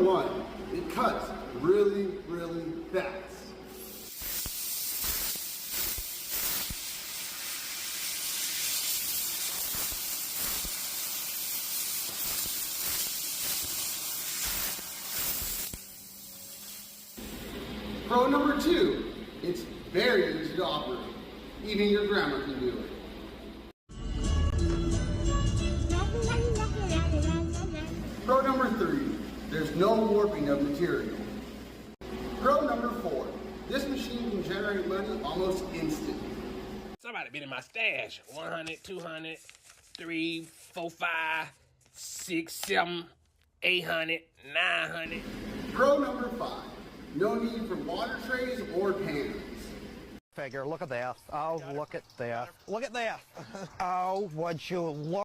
1, it cuts really, really fast. Pro number 2, it's very easy to operate. Even your grandma can do it. Pro number 3, there's no warping of material. Pro number 4, this machine can generate money almost instantly. Somebody been in my stash. 100, 200, 3, 4, 5, 6, 7, 800, 900. Pro number 5, no need for water trays or pans. Figure, look at this. Oh, look at this. Look at this. Oh, would you look?